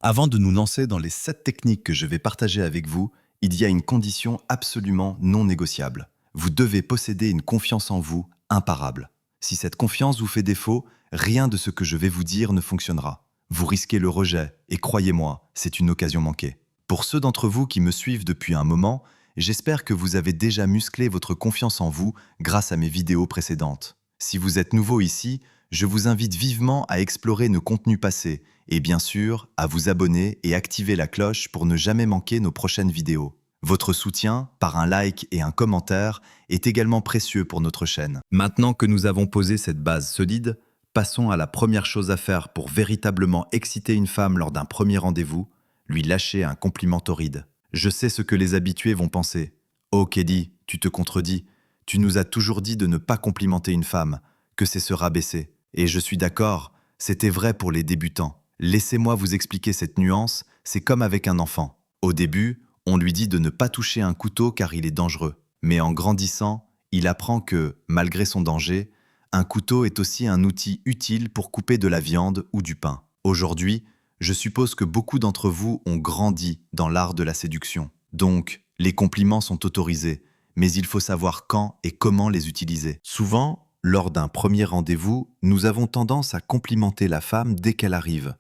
Avant de nous lancer dans les 7 techniques que je vais partager avec vous, il y a une condition absolument non négociable. Vous devez posséder une confiance en vous imparable. Si cette confiance vous fait défaut, rien de ce que je vais vous dire ne fonctionnera. Vous risquez le rejet, et croyez-moi, c'est une occasion manquée. Pour ceux d'entre vous qui me suivent depuis un moment, j'espère que vous avez déjà musclé votre confiance en vous grâce à mes vidéos précédentes. Si vous êtes nouveau ici, je vous invite vivement à explorer nos contenus passés et bien sûr à vous abonner et activer la cloche pour ne jamais manquer nos prochaines vidéos. Votre soutien, par un like et un commentaire, est également précieux pour notre chaîne. Maintenant que nous avons posé cette base solide, passons à la première chose à faire pour véritablement exciter une femme lors d'un premier rendez-vous, lui lâcher un compliment torride. Je sais ce que les habitués vont penser. Oh Keddy, tu te contredis. Tu nous as toujours dit de ne pas complimenter une femme, que c'est se rabaisser. Et je suis d'accord, c'était vrai pour les débutants. Laissez-moi vous expliquer cette nuance, c'est comme avec un enfant. Au début, on lui dit de ne pas toucher un couteau car il est dangereux. Mais en grandissant, il apprend que, malgré son danger, un couteau est aussi un outil utile pour couper de la viande ou du pain. Aujourd'hui, je suppose que beaucoup d'entre vous ont grandi dans l'art de la séduction. Donc, les compliments sont autorisés, mais il faut savoir quand et comment les utiliser. Souvent, lors d'un premier rendez-vous, nous avons tendance à complimenter la femme dès qu'elle arrive.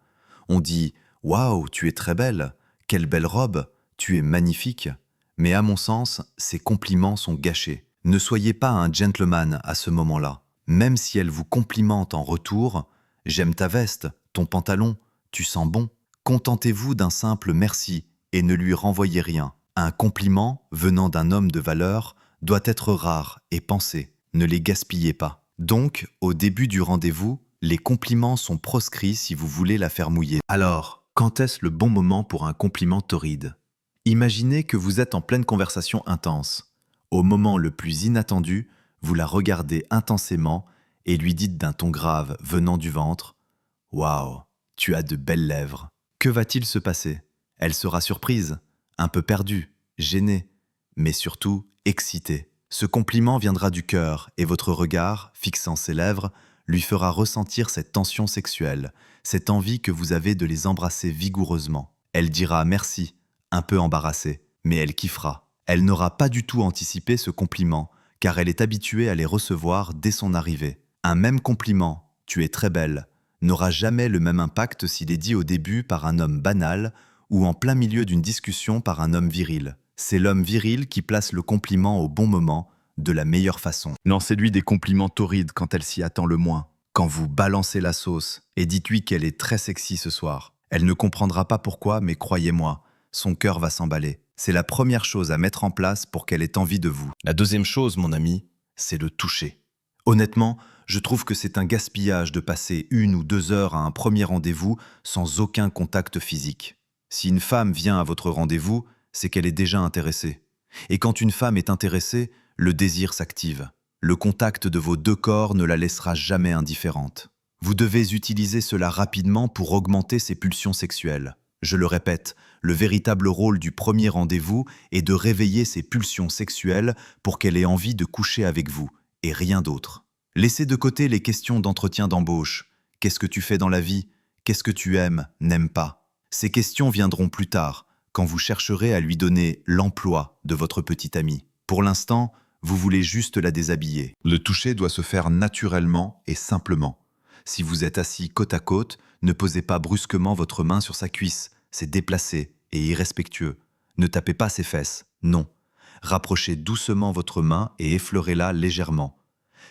On dit « Waouh, tu es très belle, quelle belle robe, tu es magnifique ». Mais à mon sens, ces compliments sont gâchés. Ne soyez pas un gentleman à ce moment-là. Même si elle vous complimente en retour, « J'aime ta veste, ton pantalon, tu sens bon ». Contentez-vous d'un simple merci et ne lui renvoyez rien. Un compliment venant d'un homme de valeur doit être rare et pensé. Ne les gaspillez pas. Donc, au début du rendez-vous, les compliments sont proscrits si vous voulez la faire mouiller. Alors, quand est-ce le bon moment pour un compliment torride? Imaginez que vous êtes en pleine conversation intense. Au moment le plus inattendu, vous la regardez intensément et lui dites d'un ton grave venant du ventre « Waouh, tu as de belles lèvres ». Que va-t-il se passer? Elle sera surprise, un peu perdue, gênée, mais surtout excitée. Ce compliment viendra du cœur et votre regard, fixant ses lèvres, lui fera ressentir cette tension sexuelle, cette envie que vous avez de les embrasser vigoureusement. Elle dira merci, un peu embarrassée, mais elle kiffera. Elle n'aura pas du tout anticipé ce compliment, car elle est habituée à les recevoir dès son arrivée. Un même compliment, tu es très belle, n'aura jamais le même impact s'il est dit au début par un homme banal ou en plein milieu d'une discussion par un homme viril. C'est l'homme viril qui place le compliment au bon moment, de la meilleure façon. Lancez-lui des compliments torrides quand elle s'y attend le moins. Quand vous balancez la sauce et dites-lui qu'elle est très sexy ce soir. Elle ne comprendra pas pourquoi, mais croyez-moi, son cœur va s'emballer. C'est la première chose à mettre en place pour qu'elle ait envie de vous. La deuxième chose, mon ami, c'est le toucher. Honnêtement, je trouve que c'est un gaspillage de passer 1 ou 2 heures à un premier rendez-vous sans aucun contact physique. Si une femme vient à votre rendez-vous, c'est qu'elle est déjà intéressée. Et quand une femme est intéressée, le désir s'active. Le contact de vos 2 corps ne la laissera jamais indifférente. Vous devez utiliser cela rapidement pour augmenter ses pulsions sexuelles. Je le répète, le véritable rôle du premier rendez-vous est de réveiller ses pulsions sexuelles pour qu'elle ait envie de coucher avec vous, et rien d'autre. Laissez de côté les questions d'entretien d'embauche. Qu'est-ce que tu fais dans la vie? Qu'est-ce que tu aimes, n'aimes pas? Ces questions viendront plus tard, quand vous chercherez à lui donner l'emploi de votre petite amie. Pour l'instant, vous voulez juste la déshabiller. Le toucher doit se faire naturellement et simplement. Si vous êtes assis côte à côte, ne posez pas brusquement votre main sur sa cuisse, c'est déplacé et irrespectueux. Ne tapez pas ses fesses, non. Rapprochez doucement votre main et effleurez-la légèrement.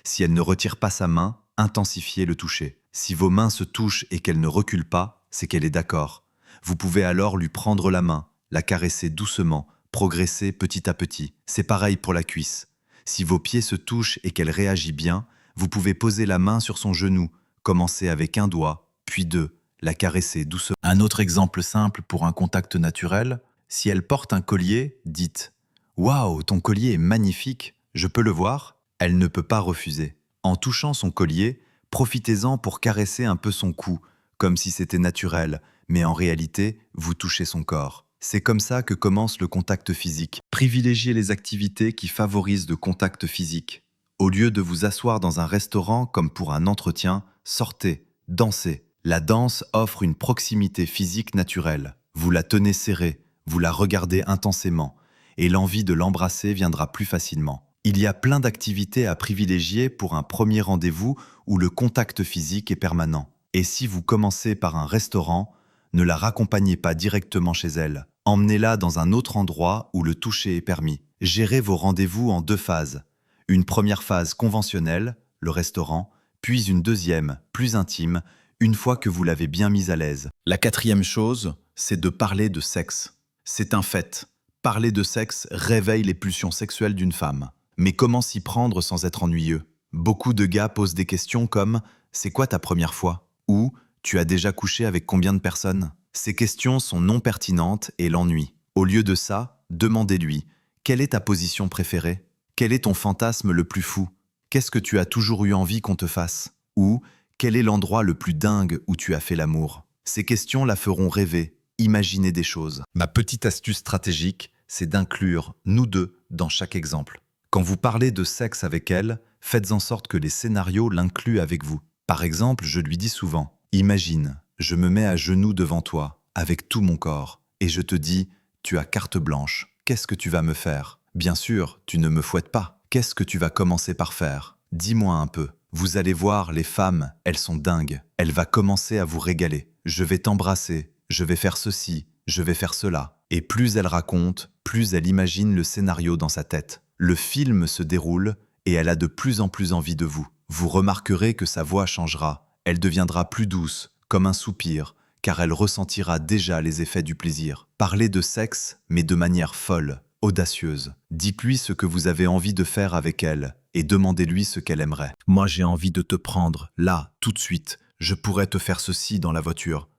Si elle ne retire pas sa main, intensifiez le toucher. Si vos mains se touchent et qu'elle ne recule pas, c'est qu'elle est d'accord. Vous pouvez alors lui prendre la main, la caresser doucement, progresser petit à petit. C'est pareil pour la cuisse. Si vos pieds se touchent et qu'elle réagit bien, vous pouvez poser la main sur son genou, commencer avec 1 doigt, puis 2, la caresser doucement. Un autre exemple simple pour un contact naturel, si elle porte un collier, dites « Waouh, ton collier est magnifique, je peux le voir ?» Elle ne peut pas refuser. En touchant son collier, profitez-en pour caresser un peu son cou, comme si c'était naturel, mais en réalité, vous touchez son corps. C'est comme ça que commence le contact physique. Privilégiez les activités qui favorisent le contact physique. Au lieu de vous asseoir dans un restaurant comme pour un entretien, sortez, dansez. La danse offre une proximité physique naturelle. Vous la tenez serrée, vous la regardez intensément, et l'envie de l'embrasser viendra plus facilement. Il y a plein d'activités à privilégier pour un premier rendez-vous où le contact physique est permanent. Et si vous commencez par un restaurant, ne la raccompagnez pas directement chez elle. Emmenez-la dans un autre endroit où le toucher est permis. Gérez vos rendez-vous en 2 phases. Une première phase conventionnelle, le restaurant, puis une deuxième, plus intime, une fois que vous l'avez bien mise à l'aise. La 4e chose, c'est de parler de sexe. C'est un fait. Parler de sexe réveille les pulsions sexuelles d'une femme. Mais comment s'y prendre sans être ennuyeux? Beaucoup de gars posent des questions comme « C'est quoi ta première fois ?» ou « Tu as déjà couché avec combien de personnes ?» Ces questions sont non pertinentes et l'ennuient. Au lieu de ça, demandez-lui « Quelle est ta position préférée? Quel est ton fantasme le plus fou? Qu'est-ce que tu as toujours eu envie qu'on te fasse? Ou quel est l'endroit le plus dingue où tu as fait l'amour ?» Ces questions la feront rêver, imaginer des choses. Ma petite astuce stratégique, c'est d'inclure nous deux dans chaque exemple. Quand vous parlez de sexe avec elle, faites en sorte que les scénarios l'incluent avec vous. Par exemple, je lui dis souvent « Imagine, je me mets à genoux devant toi, avec tout mon corps, et je te dis « Tu as carte blanche, qu'est-ce que tu vas me faire ?» Bien sûr, tu ne me fouettes pas. Qu'est-ce que tu vas commencer par faire? Dis-moi un peu. Vous allez voir, les femmes, elles sont dingues. Elle va commencer à vous régaler. Je vais t'embrasser, je vais faire ceci, je vais faire cela. Et plus elle raconte, plus elle imagine le scénario dans sa tête. Le film se déroule et elle a de plus en plus envie de vous. Vous remarquerez que sa voix changera. Elle deviendra plus douce, comme un soupir, car elle ressentira déjà les effets du plaisir. Parlez de sexe, mais de manière folle, audacieuse. Dites-lui ce que vous avez envie de faire avec elle et demandez-lui ce qu'elle aimerait. Moi, j'ai envie de te prendre, là, tout de suite. Je pourrais te faire ceci dans la voiture.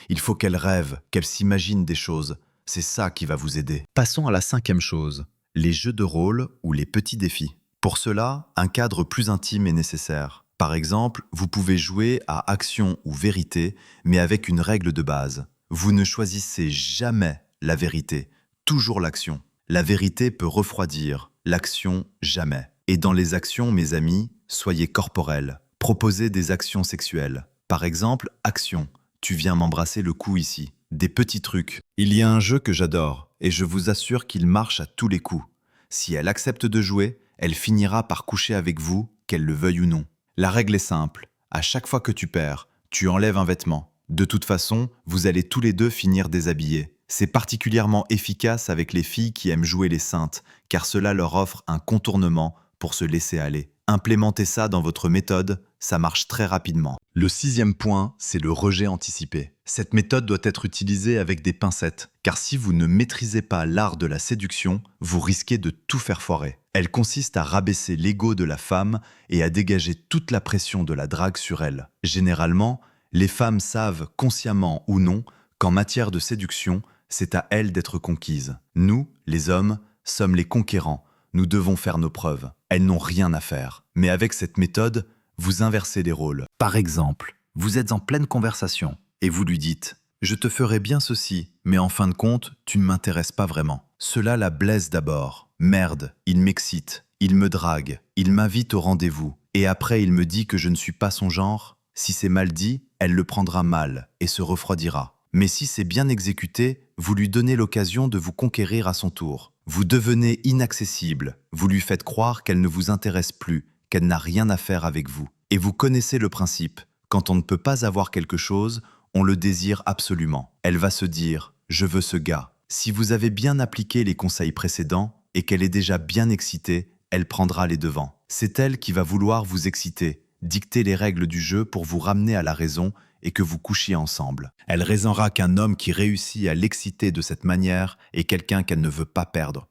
Il faut qu'elle rêve, qu'elle s'imagine des choses. C'est ça qui va vous aider. Passons à la 5e chose, les jeux de rôle ou les petits défis. Pour cela, un cadre plus intime est nécessaire. Par exemple, vous pouvez jouer à action ou vérité, mais avec une règle de base. Vous ne choisissez jamais la vérité, toujours l'action. La vérité peut refroidir, l'action jamais. Et dans les actions, mes amis, soyez corporels. Proposez des actions sexuelles. Par exemple, action. Tu viens m'embrasser le cou ici. Des petits trucs. Il y a un jeu que j'adore, et je vous assure qu'il marche à tous les coups. Si elle accepte de jouer, elle finira par coucher avec vous, qu'elle le veuille ou non. La règle est simple. À chaque fois que tu perds, tu enlèves un vêtement. De toute façon, vous allez tous les deux finir déshabillés. C'est particulièrement efficace avec les filles qui aiment jouer les saintes, car cela leur offre un contournement pour se laisser aller. Implémentez ça dans votre méthode, ça marche très rapidement. Le 6e point, c'est le rejet anticipé. Cette méthode doit être utilisée avec des pincettes, car si vous ne maîtrisez pas l'art de la séduction, vous risquez de tout faire foirer. Elle consiste à rabaisser l'ego de la femme et à dégager toute la pression de la drague sur elle. Généralement, les femmes savent, consciemment ou non, qu'en matière de séduction, c'est à elles d'être conquises. Nous, les hommes, sommes les conquérants. Nous devons faire nos preuves. Elles n'ont rien à faire. Mais avec cette méthode, vous inversez les rôles. Par exemple, vous êtes en pleine conversation et vous lui dites « Je te ferai bien ceci, mais en fin de compte, tu ne m'intéresses pas vraiment. » Cela la blesse d'abord. Merde, il m'excite, il me drague, il m'invite au rendez-vous. Et après, il me dit que je ne suis pas son genre. Si c'est mal dit, elle le prendra mal et se refroidira. Mais si c'est bien exécuté, vous lui donnez l'occasion de vous conquérir à son tour. Vous devenez inaccessible, vous lui faites croire qu'elle ne vous intéresse plus, qu'elle n'a rien à faire avec vous. Et vous connaissez le principe, quand on ne peut pas avoir quelque chose, on le désire absolument. Elle va se dire « je veux ce gars ». Si vous avez bien appliqué les conseils précédents et qu'elle est déjà bien excitée, elle prendra les devants. C'est elle qui va vouloir vous exciter, dicter les règles du jeu pour vous ramener à la raison et que vous couchiez ensemble. Elle raisonnera qu'un homme qui réussit à l'exciter de cette manière est quelqu'un qu'elle ne veut pas perdre.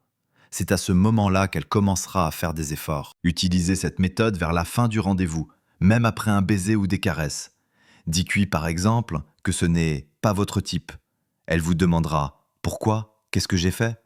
C'est à ce moment-là qu'elle commencera à faire des efforts. Utilisez cette méthode vers la fin du rendez-vous, même après un baiser ou des caresses. Dites-lui par exemple que ce n'est pas votre type. Elle vous demandera « Pourquoi? Qu'est-ce que j'ai fait ?»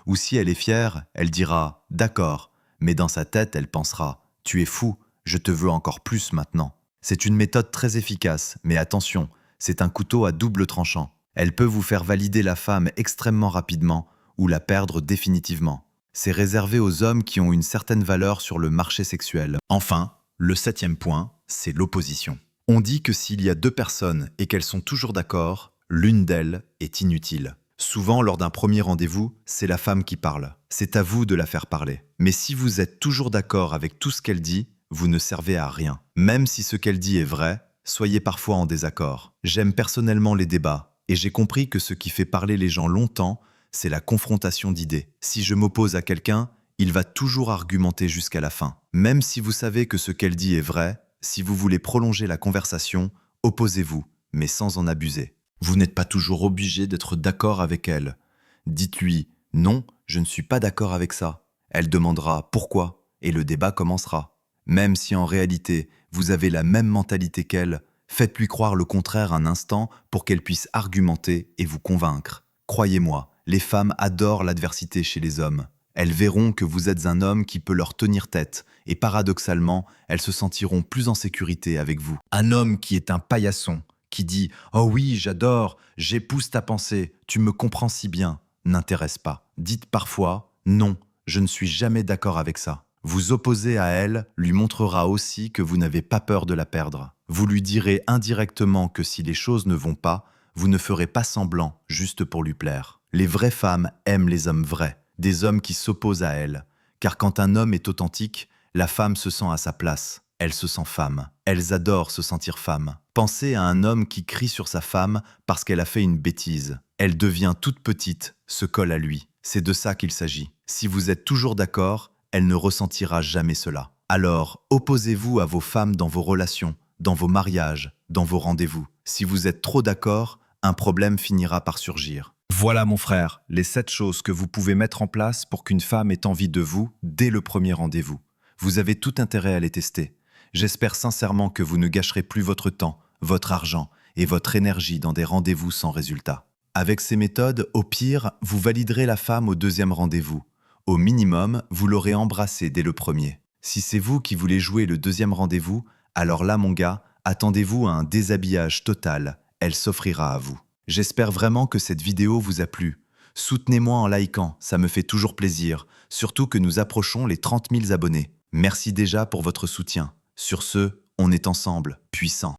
Ou si elle est fière, elle dira « D'accord », mais dans sa tête, elle pensera « Tu es fou, je te veux encore plus maintenant ». C'est une méthode très efficace, mais attention, c'est un couteau à double tranchant. Elle peut vous faire valider la femme extrêmement rapidement ou la perdre définitivement. C'est réservé aux hommes qui ont une certaine valeur sur le marché sexuel. Enfin, le 7e point, c'est l'opposition. On dit que s'il y a deux personnes et qu'elles sont toujours d'accord, l'une d'elles est inutile. Souvent, lors d'un premier rendez-vous, c'est la femme qui parle. C'est à vous de la faire parler. Mais si vous êtes toujours d'accord avec tout ce qu'elle dit, vous ne servez à rien. Même si ce qu'elle dit est vrai, soyez parfois en désaccord. J'aime personnellement les débats, et j'ai compris que ce qui fait parler les gens longtemps, c'est la confrontation d'idées. Si je m'oppose à quelqu'un, il va toujours argumenter jusqu'à la fin. Même si vous savez que ce qu'elle dit est vrai, si vous voulez prolonger la conversation, opposez-vous, mais sans en abuser. Vous n'êtes pas toujours obligé d'être d'accord avec elle. Dites-lui « Non, je ne suis pas d'accord avec ça ». Elle demandera « Pourquoi ?» et le débat commencera. Même si en réalité, vous avez la même mentalité qu'elle, faites-lui croire le contraire un instant pour qu'elle puisse argumenter et vous convaincre. Croyez-moi, les femmes adorent l'adversité chez les hommes. Elles verront que vous êtes un homme qui peut leur tenir tête et paradoxalement, elles se sentiront plus en sécurité avec vous. Un homme qui est un paillasson, qui dit « Oh oui, j'adore, j'épouse ta pensée, tu me comprends si bien », n'intéresse pas. Dites parfois « Non, je ne suis jamais d'accord avec ça ». Vous opposer à elle lui montrera aussi que vous n'avez pas peur de la perdre. Vous lui direz indirectement que si les choses ne vont pas, vous ne ferez pas semblant juste pour lui plaire. Les vraies femmes aiment les hommes vrais, des hommes qui s'opposent à elles. Car quand un homme est authentique, la femme se sent à sa place. Elle se sent femme. Elles adorent se sentir femme. Pensez à un homme qui crie sur sa femme parce qu'elle a fait une bêtise. Elle devient toute petite, se colle à lui. C'est de ça qu'il s'agit. Si vous êtes toujours d'accord, elle ne ressentira jamais cela. Alors, opposez-vous à vos femmes dans vos relations, dans vos mariages, dans vos rendez-vous. Si vous êtes trop d'accord, un problème finira par surgir. Voilà mon frère, les 7 choses que vous pouvez mettre en place pour qu'une femme ait envie de vous dès le premier rendez-vous. Vous avez tout intérêt à les tester. J'espère sincèrement que vous ne gâcherez plus votre temps, votre argent et votre énergie dans des rendez-vous sans résultat. Avec ces méthodes, au pire, vous validerez la femme au deuxième rendez-vous. Au minimum, vous l'aurez embrassée dès le premier. Si c'est vous qui voulez jouer le deuxième rendez-vous, alors là mon gars, attendez-vous à un déshabillage total. Elle s'offrira à vous. J'espère vraiment que cette vidéo vous a plu. Soutenez-moi en likant, ça me fait toujours plaisir, surtout que nous approchons les 30 000 abonnés. Merci déjà pour votre soutien. Sur ce, on est ensemble, puissants.